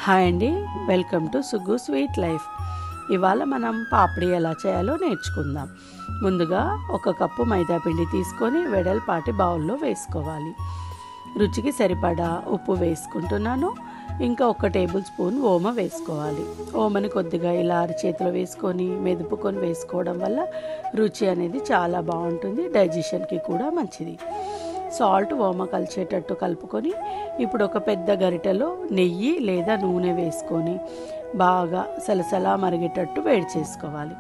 Hi అండి, welcome to Suggu sweet life. ఇవాళ మనం పాపడి ఎలా చేయాలో నేర్చుకుందాం. ముందుగా 1 కప్పు మైదా పిండి తీసుకొని వెడల్పాటి బౌల్లో వేసుకోవాలి. రుచికి సరిపడా ఉప్పు వేసుకుంటున్నాను. ఇంకా 1 టేబుల్ స్పూన్ ఓమ వేసుకోవాలి. ఓమని కొద్దిగా ఇలా అరచేతిలో వేసుకొని మెదుపుకొని వేసుకోవడం వల్ల రుచి అనేది చాలా బాగుంటుంది, డైజెషన్కి కూడా మంచిది. సాల్ట్ ఓమ కలిసేటట్టు కలుపుకొని ఇప్పుడు ఒక పెద్ద గరిటెలో నెయ్యి లేదా నూనె వేసుకొని బాగా సలసలా మరిగేటట్టు వేడి చేసుకోవాలి.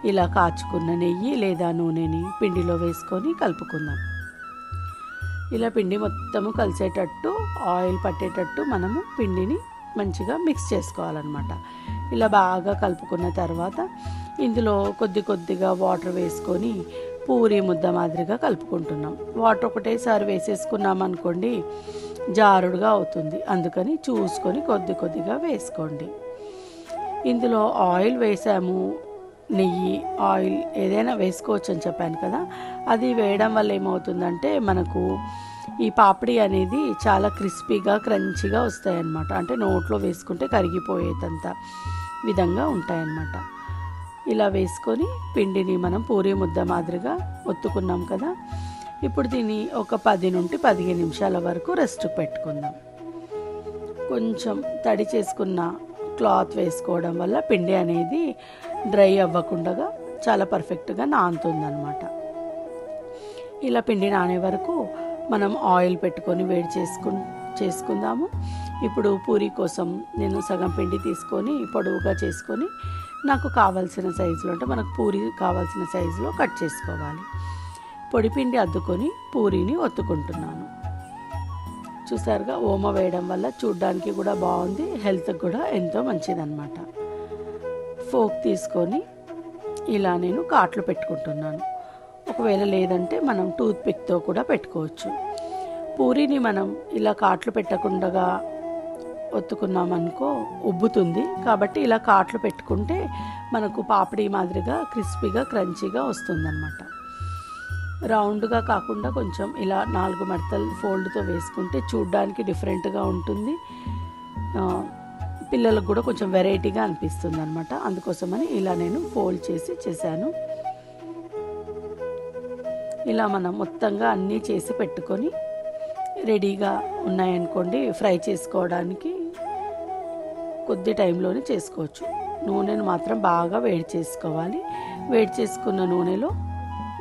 ఇలా కాచుకున్న నెయ్యి లేదా నూనెని పిండిలో వేసుకొని కలుపుకుందాం. ఇలా పిండి మొత్తము కలిసేటట్టు ఆయిల్ పట్టేటట్టు మనము పిండిని మంచిగా మిక్స్ చేసుకోవాలన్నమాట. ఇలా బాగా కలుపుకున్న తర్వాత ఇందులో కొద్దిగా వాటర్ వేసుకొని పూరి ముద్ద మాదిరిగా కలుపుకుంటున్నాం. వాటర్ ఒకటేసారి వేసేసుకున్నాం అనుకోండి జారుడుగా అవుతుంది, అందుకని చూసుకొని కొద్దిగా వేసుకోండి. ఇందులో ఆయిల్ వేసాము, నెయ్యి ఆయిల్ ఏదైనా వేసుకోవచ్చు అని చెప్పాను కదా. అది వేయడం వల్ల ఏమవుతుందంటే మనకు ఈ పాపడి అనేది చాలా క్రిస్పీగా క్రంచీగా వస్తాయన్నమాట. అంటే నోట్లో వేసుకుంటే కరిగిపోయేటంత విధంగా ఉంటాయన్నమాట. ఇలా వేసుకొని పిండిని మనం పూరి ముద్ద మాదిరిగా ఒత్తుకున్నాం కదా. ఇప్పుడు దీన్ని ఒక 10 నుండి 15 నిమిషాల వరకు రెస్ట్ పెట్టుకుందాం. కొంచెం తడి చేసుకున్న క్లాత్ వేసుకోవడం వల్ల పిండి అనేది డ్రై అవ్వకుండా చాలా పర్ఫెక్ట్గా నానుతుందన్నమాట. ఇలా పిండి నానే వరకు మనం ఆయిల్ పెట్టుకొని వేడి చేసుకుందాము. ఇప్పుడు పూరి కోసం నేను సగం పిండి తీసుకొని పొడవుగా చేసుకొని నాకు కావాల్సిన సైజులో, అంటే మనకు పూరి కావాల్సిన సైజులో కట్ చేసుకోవాలి. పొడి పిండి అద్దుకొని పూరీని ఒత్తుకుంటున్నాను. చూసారుగా, ఓమ వేయడం వల్ల చూడ్డానికి కూడా బాగుంది, హెల్త్కి కూడా ఎంతో మంచిదన్నమాట. ఫోక్ తీసుకొని ఇలా నేను కాట్లు పెట్టుకుంటున్నాను. ఒకవేళ లేదంటే మనం టూత్ పిక్తో కూడా పెట్టుకోవచ్చు. పూరీని మనం ఇలా కాట్లు పెట్టకుండా ఒత్తుకున్నామనుకో ఉబ్బుతుంది, కాబట్టి ఇలా కాట్లు పెట్టుకుంటే మనకు పాపడి మాదిరిగా క్రిస్పీగా క్రంచీగా వస్తుందన్నమాట. రౌండ్గా కాకుండా కొంచెం ఇలా 4 మడతలు ఫోల్డ్తో వేసుకుంటే చూడ్డానికి డిఫరెంట్గా ఉంటుంది, పిల్లలకు కూడా కొంచెం వెరైటీగా అనిపిస్తుంది అనమాట. అందుకోసమని ఇలా నేను ఫోల్డ్ చేశాను. ఇలా మనం మొత్తంగా అన్నీ చేసి పెట్టుకొని రెడీగా ఉన్నాయనుకోండి, ఫ్రై చేసుకోవడానికి కొద్ది టైంలోనే చేసుకోవచ్చు. నూనెను మాత్రం బాగా వేడి చేసుకోవాలి. వేడి చేసుకున్న నూనెలో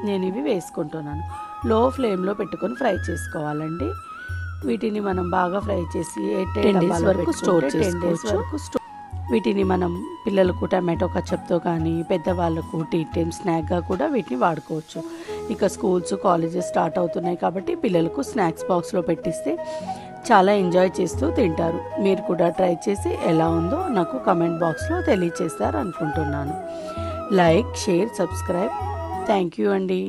నేను ఇవి వేసుకుంటున్నాను. లో ఫ్లేమ్లో పెట్టుకొని ఫ్రై చేసుకోవాలండి. వీటిని మనం బాగా ఫ్రై చేసి 10 డేస్ వరకు స్టోర్ చేసుకోవచ్చు. వీటిని మనం పిల్లలకు టమాటో కచప్తో కానీ పెద్దవాళ్ళకు టీ టైం స్నాక్గా కూడా వీటిని వాడుకోవచ్చు. ఇక స్కూల్స్ కాలేజెస్ స్టార్ట్ అవుతున్నాయి కాబట్టి పిల్లలకు స్నాక్స్ బాక్స్లో పెట్టిస్తే చాలా ఎంజాయ్ చేస్తూ తింటారు. మీరు కూడా ట్రై చేసి ఎలా ఉందో నాకు కమెంట్ బాక్స్లో తెలియచేస్తారు అనుకుంటున్నాను. Like, share, subscribe. Thank you అండి.